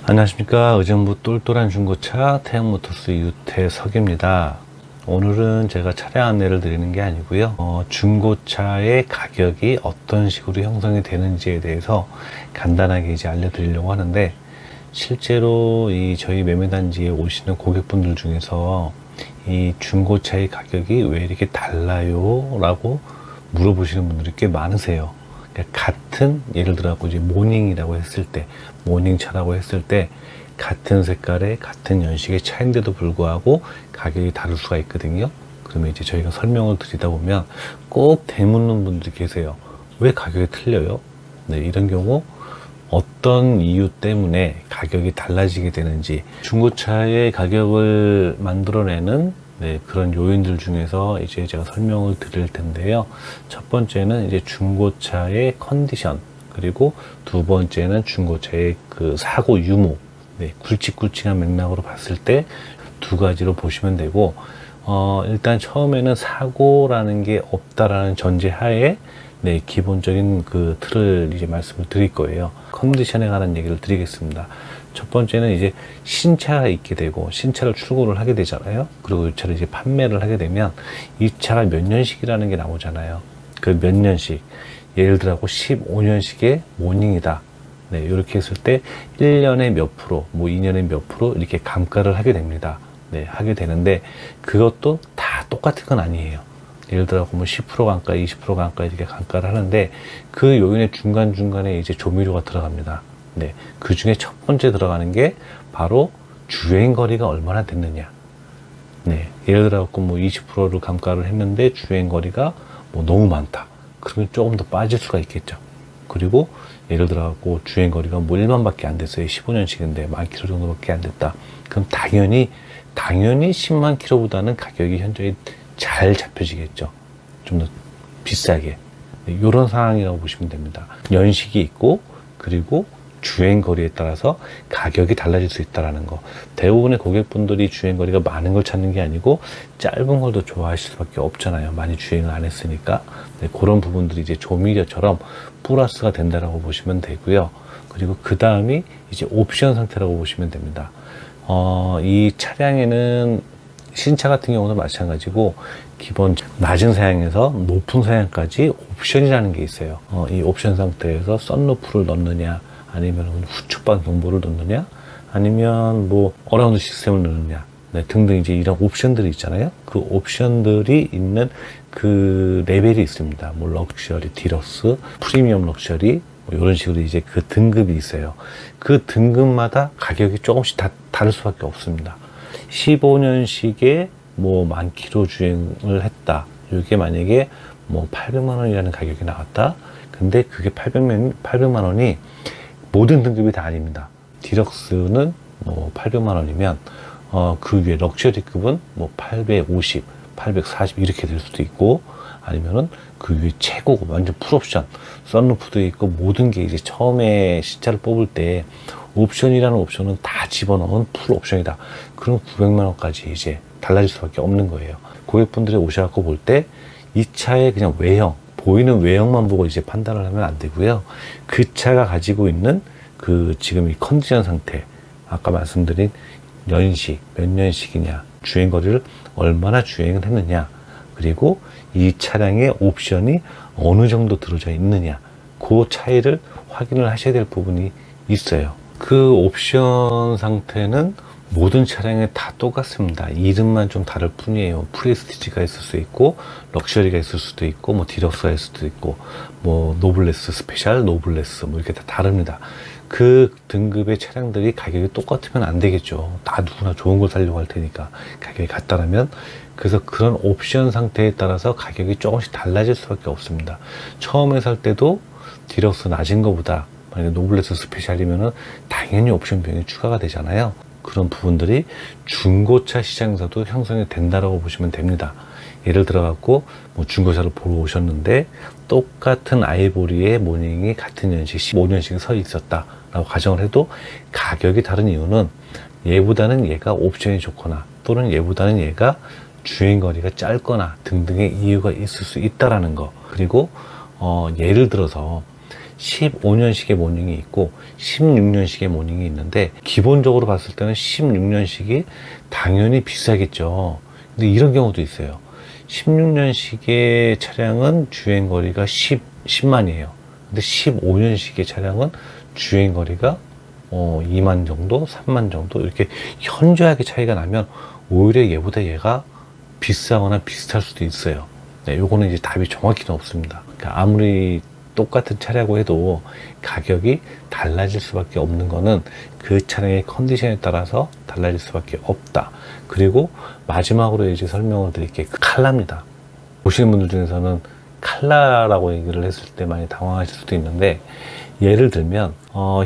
안녕하십니까. 의정부 똘똘한 중고차 태양모터스 유태석입니다. 오늘은 제가 차량 안내를 드리는 게 아니고요. 중고차의 가격이 어떤 식으로 형성이 되는지에 대해서 간단하게 이제 알려드리려고 하는데, 실제로 저희 매매단지에 오시는 고객분들 중에서 이 중고차의 가격이 왜 이렇게 달라요? 라고 물어보시는 분들이 꽤 많으세요. 같은, 예를 들어 이제 모닝이라고 했을 때, 모닝차라고 했을 때 같은 색깔의 같은 연식의 차인데도 불구하고 가격이 다를 수가 있거든요. 그러면 이제 저희가 설명을 드리다 보면 꼭 되묻는 분들이 계세요. 왜 가격이 틀려요? 네, 이런 경우 어떤 이유 때문에 가격이 달라지게 되는지, 중고차의 가격을 만들어내는 그런 요인들 중에서 이제 제가 설명을 드릴 텐데요. 첫 번째는 이제 중고차의 컨디션, 그리고 두 번째는 중고차의 그 사고 유무, 굵직굵직한 맥락으로 봤을 때 두 가지로 보시면 되고, 일단 처음에는 사고라는 게 없다라는 전제하에 기본적인 그 틀을 이제 말씀을 드릴 거예요. 컨디션에 관한 얘기를 드리겠습니다. 첫 번째는 이제 신차가 있게 되고, 신차를 출고를 하게 되잖아요. 그리고 이 차를 이제 판매를 하게 되면 이 차가 몇 년식이라는 게 나오잖아요. 그 몇 년식, 예를 들어 15년식의 모닝이다. 이렇게 했을 때 1년에 몇 프로, 뭐 2년에 몇 프로 이렇게 감가를 하게 됩니다. 하게 되는데, 그것도 다 똑같은 건 아니에요. 예를 들어 뭐 10% 감가, 20% 감가 이렇게 감가를 하는데, 그 요인의 중간중간에 이제 조미료가 들어갑니다. 그 중에 첫 번째 들어가는 게 바로 주행거리가 얼마나 됐느냐. 예를 들어 뭐 20%를 감가를 했는데 주행거리가 뭐 너무 많다. 그러면 조금 더 빠질 수가 있겠죠. 그리고 예를 들어 주행거리가 뭐 1만밖에 안 됐어요. 15년씩인데 10,000km 정도밖에 안 됐다. 그럼 당연히 10만 킬로보다는 가격이 현저히 잘 잡혀지겠죠. 좀 더 비싸게. 이런 상황이라고 보시면 됩니다. 연식이 있고, 그리고 주행거리에 따라서 가격이 달라질 수 있다는 거. 대부분의 고객분들이 주행거리가 많은 걸 찾는 게 아니고 짧은 걸 더 좋아하실 수밖에 없잖아요. 많이 주행을 안 했으니까. 그런 부분들이 이제 조미료처럼 플러스가 된다라고 보시면 되고요. 그리고 그 다음이 이제 옵션 상태라고 보시면 됩니다. 이 차량에는 신차 같은 경우도 마찬가지고, 기본 낮은 사양에서 높은 사양까지 옵션이라는 게 있어요. 이 옵션 상태에서 썬루프를 넣느냐, 아니면 후측방 경보를 넣느냐, 아니면 뭐 어라운드 시스템을 넣느냐, 등등 이제 이런 옵션들이 있잖아요. 그 옵션들이 있는 그 레벨이 있습니다. 뭐 럭셔리, 디럭스, 프리미엄 럭셔리, 뭐 이런 식으로 이제 그 등급이 있어요. 그 등급마다 가격이 조금씩 다 다를 수밖에 없습니다. 15년식에 뭐 10,000km 주행을 했다. 이게 만약에 뭐 800만 원이라는 가격이 나왔다. 근데 그게 800만 원이 모든 등급이 다 아닙니다. 디럭스는 뭐 800만 원이면 그 위에 럭셔리급은 뭐 850, 840 이렇게 될 수도 있고, 아니면은 그 위에 최고급 완전 풀옵션, 썬루프도 있고, 모든 게 이제 처음에 신차를 뽑을 때 옵션이라는 옵션은 다 집어넣은 풀 옵션이다. 그럼 900만 원까지 이제 달라질 수밖에 없는 거예요. 고객분들이 오셔갖고 볼 때 이 차의 그냥 외형, 보이는 외형만 보고 이제 판단을 하면 안 되고요. 그 차가 가지고 있는 그 지금 이 컨디션 상태, 아까 말씀드린 연식, 몇 년식이냐, 주행거리를 얼마나 주행을 했느냐, 그리고 이 차량의 옵션이 어느 정도 들어져 있느냐, 그 차이를 확인을 하셔야 될 부분이 있어요. 그 옵션 상태는 모든 차량에 다 똑같습니다. 이름만 좀 다를 뿐이에요. 프레스티지가 있을 수 있고, 럭셔리가 있을 수도 있고, 뭐 디럭스가 있을 수도 있고, 뭐 노블레스, 스페셜, 노블레스, 뭐 이렇게 다 다릅니다. 그 등급의 차량들이 가격이 똑같으면 안 되겠죠. 다 누구나 좋은 걸 사려고 할 테니까 가격이 같다라면. 그래서 그런 옵션 상태에 따라서 가격이 조금씩 달라질 수밖에 없습니다. 처음에 살 때도 디럭스 낮은 거보다 만약에 노블레스 스페셜이면은 당연히 옵션 비용이 추가가 되잖아요. 그런 부분들이 중고차 시장에서도 형성이 된다라고 보시면 됩니다. 예를 들어 갖고 뭐 중고차를 보러 오셨는데 똑같은 아이보리의 모닝이 같은 연식 15년식에 서 있었다 라고 가정을 해도 가격이 다른 이유는 얘보다는 얘가 옵션이 좋거나, 또는 얘보다는 얘가 주행거리가 짧거나 등등의 이유가 있을 수 있다라는 거. 그리고 예를 들어서 15년식의 모닝이 있고 16년식의 모닝이 있는데, 기본적으로 봤을 때는 16년식이 당연히 비싸겠죠. 근데 이런 경우도 있어요. 16년식의 차량은 주행거리가 10만이에요. 근데 15년식의 차량은 주행거리가 2만 정도, 3만 정도 이렇게 현저하게 차이가 나면 오히려 얘보다 얘가 비싸거나 비슷할 수도 있어요. 네, 요거는 이제 답이 정확히는 없습니다. 그러니까 아무리 똑같은 차라고 해도 가격이 달라질 수밖에 없는 거는 그 차량의 컨디션에 따라서 달라질 수밖에 없다. 그리고 마지막으로 이제 설명을 드릴게요. 칼라입니다. 보시는 분들 중에서는 칼라라고 얘기를 했을 때 많이 당황하실 수도 있는데, 예를 들면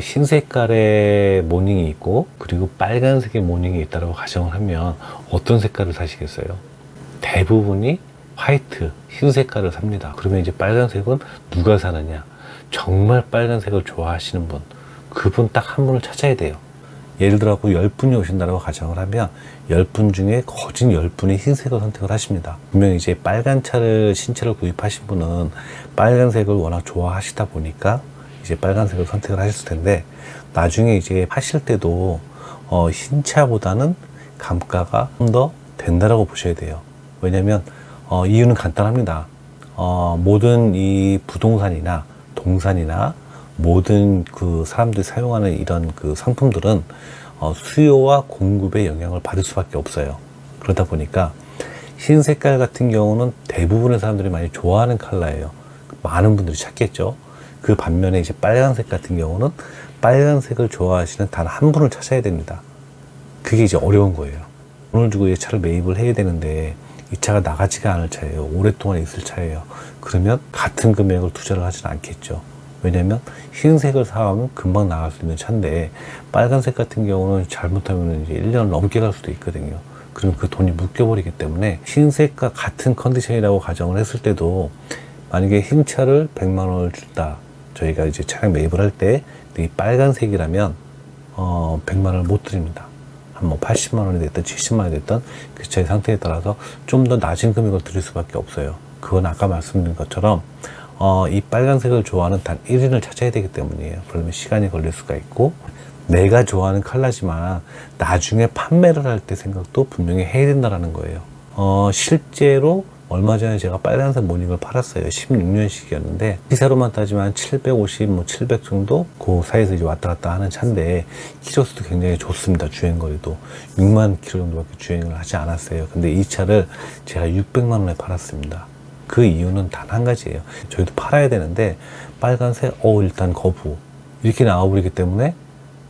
흰 색깔의 모닝이 있고 그리고 빨간색의 모닝이 있다고 가정을 하면 어떤 색깔을 사시겠어요? 대부분이 화이트, 흰 색깔을 삽니다. 그러면 이제 빨간색은 누가 사느냐? 정말 빨간색을 좋아하시는 분, 그분 딱 한 분을 찾아야 돼요. 예를 들어 10분이 오신다고 가정을 하면 10분 중에 거진 10분이 흰색을 선택을 하십니다. 분명히 이제 빨간 차를, 신차를 구입하신 분은 빨간색을 워낙 좋아하시다 보니까 이제 빨간색을 선택을 하셨을 텐데, 나중에 이제 하실 때도 흰차보다는 감가가 좀 더 된다라고 보셔야 돼요. 왜냐면 이유는 간단합니다. 모든 이 부동산이나 동산이나 모든 그 사람들이 사용하는 이런 그 상품들은 수요와 공급의 영향을 받을 수밖에 없어요. 그러다 보니까 흰 색깔 같은 경우는 대부분의 사람들이 많이 좋아하는 컬러예요. 많은 분들이 찾겠죠. 그 반면에 이제 빨간색 같은 경우는 빨간색을 좋아하시는 단 한 분을 찾아야 됩니다. 그게 이제 어려운 거예요. 돈을 주고 이 차를 매입을 해야 되는데 이 차가 나가지가 않을 차예요. 오랫동안 있을 차예요. 그러면 같은 금액을 투자를 하지는 않겠죠. 왜냐면 흰색을 사면 금방 나갈 수 있는 차인데, 빨간색 같은 경우는 잘못하면 이제 1년을 넘게 갈 수도 있거든요. 그럼 그 돈이 묶여버리기 때문에 흰색과 같은 컨디션이라고 가정을 했을 때도, 만약에 흰 차를 100만 원을 준다, 저희가 이제 차량 매입을 할 때 이 빨간색이라면 100만 원을 못 드립니다. 한 뭐 80만 원이 됐든 70만 원이 됐든 그 차의 상태에 따라서 좀 더 낮은 금액을 드릴 수밖에 없어요. 그건 아까 말씀드린 것처럼 이 빨간색을 좋아하는 단 1인을 찾아야 되기 때문이에요. 그러면 시간이 걸릴 수가 있고, 내가 좋아하는 컬러지만 나중에 판매를 할 때 생각도 분명히 해야 된다는 거예요. 실제로 얼마 전에 제가 빨간색 모닝을 팔았어요. 16년식이었는데 시세로만 따지면 750, 700 정도 그 사이에서 이제 왔다 갔다 하는 차인데, 키로수도 굉장히 좋습니다. 주행거리도 6만 킬로 정도밖에 주행을 하지 않았어요. 근데 이 차를 제가 600만 원에 팔았습니다. 그 이유는 단 한 가지예요. 저희도 팔아야 되는데 빨간색, 일단 거부 이렇게 나와버리기 때문에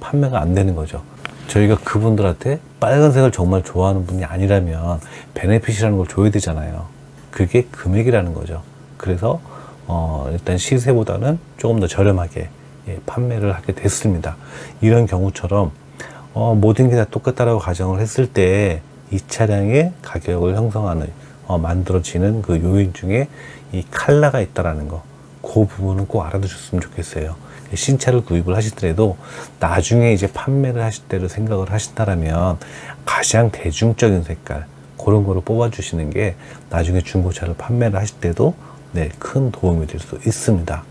판매가 안 되는 거죠. 저희가 그분들한테 빨간색을 정말 좋아하는 분이 아니라면 베네핏이라는 걸 줘야 되잖아요. 그게 금액이라는 거죠. 그래서 일단 시세보다는 조금 더 저렴하게 판매를 하게 됐습니다. 이런 경우처럼 모든 게 다 똑같다라고 가정을 했을 때 이 차량의 가격을 형성하는 만들어지는 그 요인 중에 이 컬러가 있다라는 거, 그 부분은 꼭 알아두셨으면 좋겠어요. 신차를 구입을 하시더라도 나중에 이제 판매를 하실 때를 생각을 하신다라면 가장 대중적인 색깔, 그런 거를 뽑아주시는 게 나중에 중고차를 판매를 하실 때도 큰 도움이 될 수 있습니다.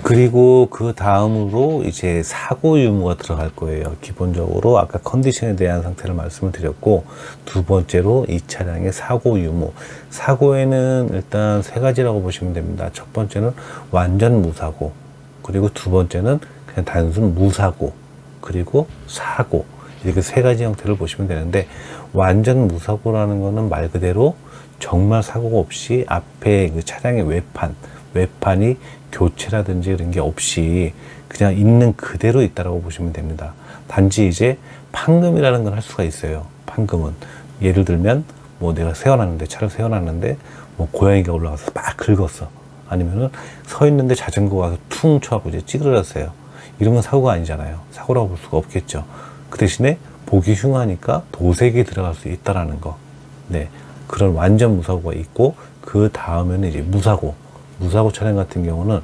그리고 그 다음으로 이제 사고 유무가 들어갈 거예요. 기본적으로 아까 컨디션에 대한 상태를 말씀을 드렸고, 두 번째로 이 차량의 사고 유무. 사고에는 일단 세 가지라고 보시면 됩니다. 첫 번째는 완전 무사고, 그리고 두 번째는 그냥 단순 무사고, 그리고 사고. 이렇게 세 가지 형태를 보시면 되는데, 완전 무사고라는 거는 말 그대로 정말 사고가 없이 앞에 그 차량의 외판이 교체라든지 이런 게 없이 그냥 있는 그대로 있다라고 보시면 됩니다. 단지 이제 판금이라는 건 할 수가 있어요. 판금은 예를 들면 뭐 내가 차를 세워놨는데 뭐 고양이가 올라가서 막 긁었어. 아니면은 서 있는데 자전거가 와서 퉁 쳐갖고 이제 찌그러졌어요. 이런 건 사고가 아니잖아요. 사고라고 볼 수가 없겠죠. 그 대신에 보기 흉하니까 도색이 들어갈 수 있다라는 거. 그런 완전 무사고가 있고, 그 다음에는 이제 무사고 차량 같은 경우는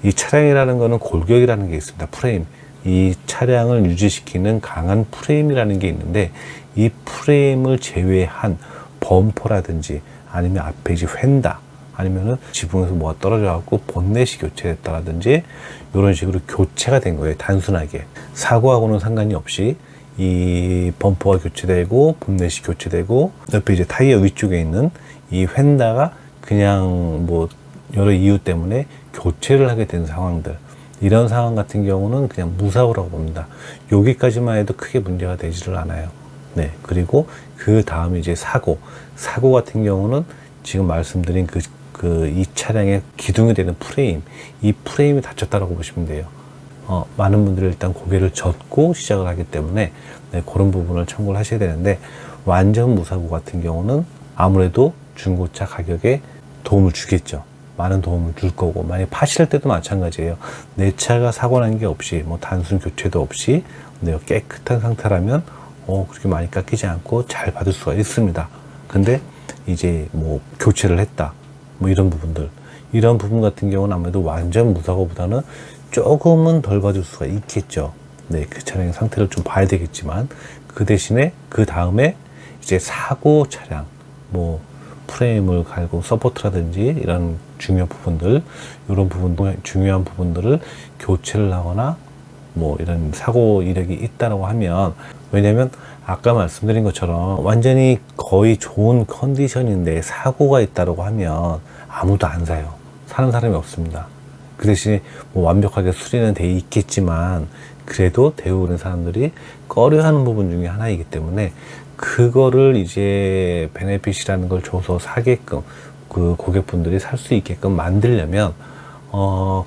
이 차량이라는 거는 골격이라는 게 있습니다. 프레임. 이 차량을 유지시키는 강한 프레임이라는 게 있는데, 이 프레임을 제외한 범퍼라든지 아니면 앞에 이제 휀다, 아니면은 지붕에서 뭐가 떨어져 갖고 본넷이 교체됐다라든지 이런 식으로 교체가 된 거예요. 단순하게 사고하고는 상관이 없이 이 범퍼가 교체되고 본넷이 교체되고 옆에 이제 타이어 위쪽에 있는 이 휀다가 그냥 뭐 여러 이유 때문에 교체를 하게 된 상황들, 이런 상황 같은 경우는 그냥 무사고라고 봅니다. 여기까지만 해도 크게 문제가 되지를 않아요. 네, 그리고 그 다음에 이제 사고 같은 경우는 지금 말씀드린 이 차량의 기둥이 되는 프레임, 이 프레임이 다쳤다라고 보시면 돼요. 많은 분들이 일단 고개를 젓고 시작을 하기 때문에 네, 그런 부분을 참고를 하셔야 되는데, 완전 무사고 같은 경우는 아무래도 중고차 가격에 도움을 주겠죠. 많은 도움을 줄 거고, 만약 파실 때도 마찬가지예요. 내 차가 사고 난 게 없이, 뭐 단순 교체도 없이 내가 깨끗한 상태라면 그렇게 많이 깎이지 않고 잘 받을 수가 있습니다. 근데 이제 뭐 교체를 했다, 뭐 이런 부분 같은 경우는 아무래도 완전 무사고보다는 조금은 덜 받을 수가 있겠죠. 네, 그 차량의 상태를 좀 봐야 되겠지만, 그 대신에 그 다음에 이제 사고 차량, 뭐 프레임을 갈고 서포트라든지 이런 중요한 부분들, 이런 부분도 중요한 부분들을 교체를 하거나 뭐 이런 사고 이력이 있다라고 하면, 왜냐면 아까 말씀드린 것처럼 완전히 거의 좋은 컨디션인데 사고가 있다라고 하면 아무도 안 사요. 사는 사람이 없습니다. 그 대신에 뭐 완벽하게 수리는 돼 있겠지만 그래도 대부분의 사람들이 꺼려하는 부분 중에 하나이기 때문에, 그거를 이제 베네핏이라는 걸 줘서 사게끔, 그 고객분들이 살 수 있게끔 만들려면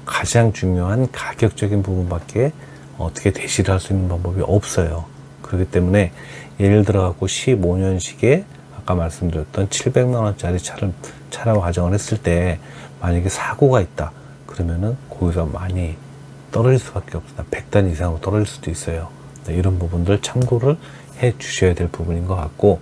가장 중요한 가격적인 부분밖에 어떻게 대시를 할 수 있는 방법이 없어요. 그렇기 때문에 예를 들어 갖고 15년식에 아까 말씀드렸던 700만 원짜리 차라고 가정을 했을 때, 만약에 사고가 있다 그러면은 거기서 많이 떨어질 수밖에 없습니다. 100단 이상으로 떨어질 수도 있어요. 네, 이런 부분들 참고를 해 주셔야 될 부분인 것 같고,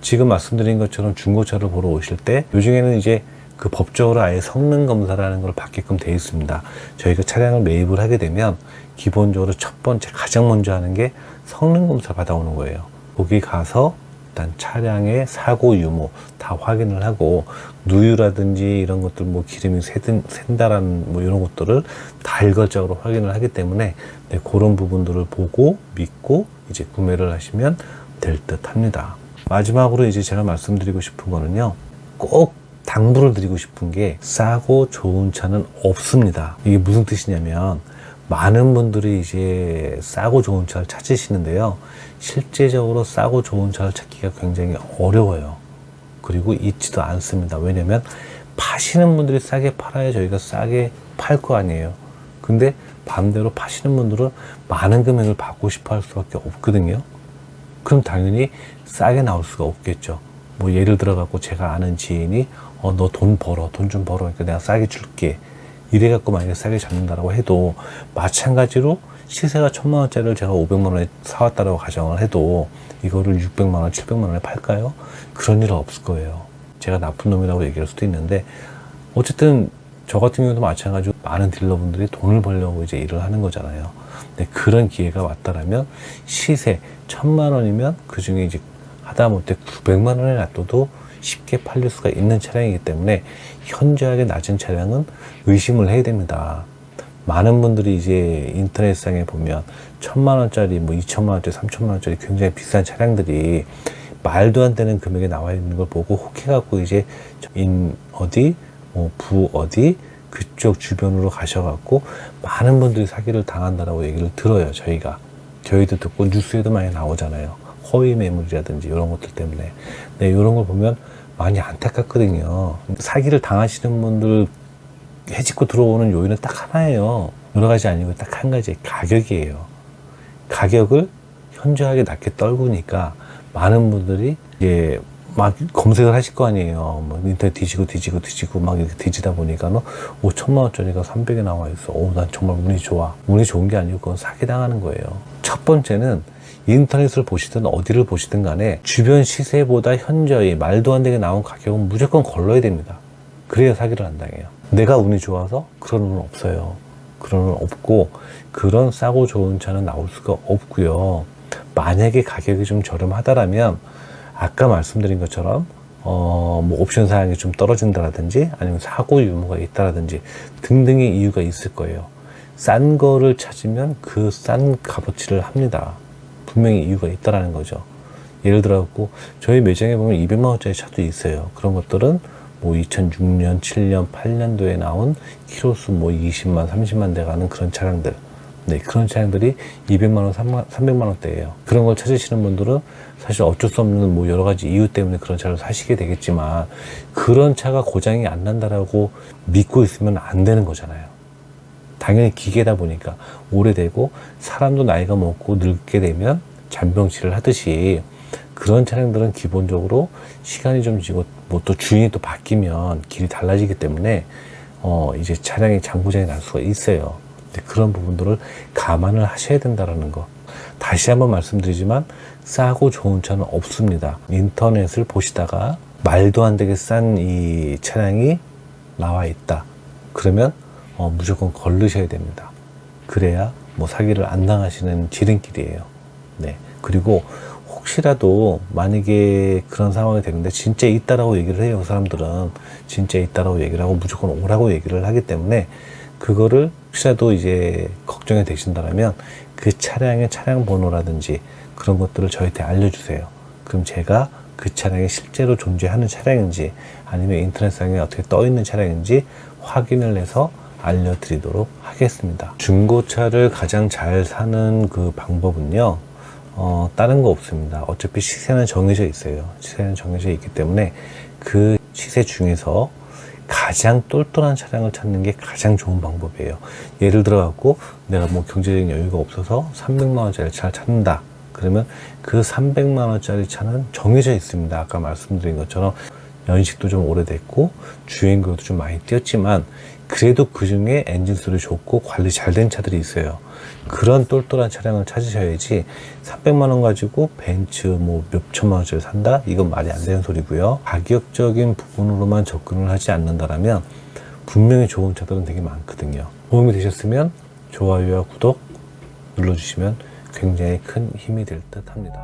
지금 말씀드린 것처럼 중고차를 보러 오실 때 요즘에는 이제 그 법적으로 아예 성능 검사라는 걸 받게끔 되어 있습니다. 저희가 차량을 매입을 하게 되면 기본적으로 첫 번째 가장 먼저 하는 게 성능 검사 받아오는 거예요. 거기 가서 일단 차량의 사고 유무 다 확인을 하고, 누유라든지 이런 것들, 뭐 기름이 샌다라는 뭐 이런 것들을 다 일괄적으로 확인을 하기 때문에 네, 그런 부분들을 보고 믿고 이제 구매를 하시면 될 듯 합니다. 마지막으로 이제 제가 말씀드리고 싶은 거는요, 꼭 당부를 드리고 싶은 게, 싸고 좋은 차는 없습니다. 이게 무슨 뜻이냐면, 많은 분들이 이제 싸고 좋은 차를 찾으시는데요, 실제적으로 싸고 좋은 차를 찾기가 굉장히 어려워요. 그리고 있지도 않습니다. 왜냐면 파시는 분들이 싸게 팔아야 저희가 싸게 팔 거 아니에요. 근데 반대로 파시는 분들은 많은 금액을 받고 싶어 할 수밖에 없거든요. 그럼 당연히 싸게 나올 수가 없겠죠. 뭐 예를 들어 갖고 제가 아는 지인이 너 돈 벌어, 돈 좀 벌어, 그러니까 내가 싸게 줄게, 이래 갖고 만약에 싸게 잡는다라고 해도, 마찬가지로 시세가 1000만 원짜리를 제가 500만 원에 사왔다라고 가정을 해도 이거를 600만 원, 700만 원에 팔까요? 그런 일은 없을 거예요. 제가 나쁜 놈이라고 얘기할 수도 있는데, 어쨌든 저 같은 경우도 마찬가지로 많은 딜러분들이 돈을 벌려고 이제 일을 하는 거잖아요. 근데 그런 기회가 왔다라면 시세 1000만 원이면 그 중에 이제 하다못해 900만 원에 놔둬도 쉽게 팔릴 수가 있는 차량이기 때문에, 현저하게 낮은 차량은 의심을 해야 됩니다. 많은 분들이 이제 인터넷상에 보면 1000만 원짜리, 뭐 2000만 원짜리, 3000만 원짜리 굉장히 비싼 차량들이 말도 안 되는 금액에 나와 있는 걸 보고 혹해갖고 이제 어디, 뭐 부 어디 그쪽 주변으로 가셔갖고 많은 분들이 사기를 당한다라고 얘기를 들어요. 저희도 듣고 뉴스에도 많이 나오잖아요. 허위 매물이라든지 이런 것들 때문에. 네, 이런 걸 보면 많이 안타깝거든요. 사기를 당하시는 분들 해집고 들어오는 요인은 딱 하나예요. 여러 가지 아니고 딱 한 가지, 가격이에요. 가격을 현저하게 낮게 떨구니까 많은 분들이 이제 막 검색을 하실 거 아니에요. 뭐 인터넷 뒤지고 막 이렇게 뒤지다 보니까 5천만 원짜리가 300에 나와 있어. 난 정말 운이 좋아. 운이 좋은 게 아니고 그건 사기 당하는 거예요. 첫 번째는 인터넷을 보시든 어디를 보시든 간에 주변 시세보다 현저히 말도 안 되게 나온 가격은 무조건 걸러야 됩니다. 그래야 사기를 안 당해요. 내가 운이 좋아서 그런 운은 없어요. 그런 운은 없고, 그런 싸고 좋은 차는 나올 수가 없고요. 만약에 가격이 좀 저렴하다라면 아까 말씀드린 것처럼 뭐 옵션 사양이 좀 떨어진다라든지 아니면 사고 유무가 있다라든지 등등의 이유가 있을 거예요. 싼 거를 찾으면 그 싼 값어치를 합니다. 분명히 이유가 있다라는 거죠. 예를 들어 갖고 저희 매장에 보면 200만 원짜리 차도 있어요. 그런 것들은 뭐 2006년, 7년, 8년도에 나온 키로수 뭐 20만, 30만 대 가는 그런 차량들. 네, 그런 차량들이 200만 원, 300만 원대예요. 그런 걸 찾으시는 분들은 사실 어쩔 수 없는 뭐 여러 가지 이유 때문에 그런 차를 사시게 되겠지만 그런 차가 고장이 안 난다라고 믿고 있으면 안 되는 거잖아요. 당연히 기계다 보니까 오래되고 사람도 나이가 먹고 늙게 되면 잔병치를 하듯이 그런 차량들은 기본적으로 시간이 좀 지고 뭐 또 주인이 또 바뀌면 길이 달라지기 때문에 이제 차량이 장고장이 날 수가 있어요. 그런 부분들을 감안을 하셔야 된다라는 거. 다시 한번 말씀드리지만 싸고 좋은 차는 없습니다. 인터넷을 보시다가 말도 안 되게 싼 이 차량이 나와 있다. 그러면 무조건 걸르셔야 됩니다. 그래야 뭐 사기를 안 당하시는 지름길이에요. 네. 그리고 혹시라도 만약에 그런 상황이 되는데 진짜 있다라고 얘기를 해요. 사람들은 진짜 있다라고 얘기를 하고 무조건 오라고 얘기를 하기 때문에 그거를 혹시라도 이제 걱정이 되신다면 그 차량의 차량 번호라든지 그런 것들을 저희한테 알려주세요. 그럼 제가 그 차량이 실제로 존재하는 차량인지 아니면 인터넷상에 어떻게 떠 있는 차량인지 확인을 해서 알려드리도록 하겠습니다. 중고차를 가장 잘 사는 그 방법은요, 다른 거 없습니다. 어차피 시세는 정해져 있어요. 시세는 정해져 있기 때문에 그 시세 중에서 가장 똘똘한 차량을 찾는 게 가장 좋은 방법이에요. 예를 들어 갖고 내가 뭐 경제적인 여유가 없어서 300만 원짜리 차를 찾는다. 그러면 그 300만 원짜리 차는 정해져 있습니다. 아까 말씀드린 것처럼 연식도 좀 오래됐고 주행거리도 좀 많이 뛰었지만 그래도 그 중에 엔진 소리 좋고 관리 잘 된 차들이 있어요. 그런 똘똘한 차량을 찾으셔야지 300만 원 가지고 벤츠 뭐 몇천만 원짜리 산다? 이건 말이 안 되는 소리고요. 가격적인 부분으로만 접근을 하지 않는다라면 분명히 좋은 차들은 되게 많거든요. 도움이 되셨으면 좋아요와 구독 눌러주시면 굉장히 큰 힘이 될 듯 합니다.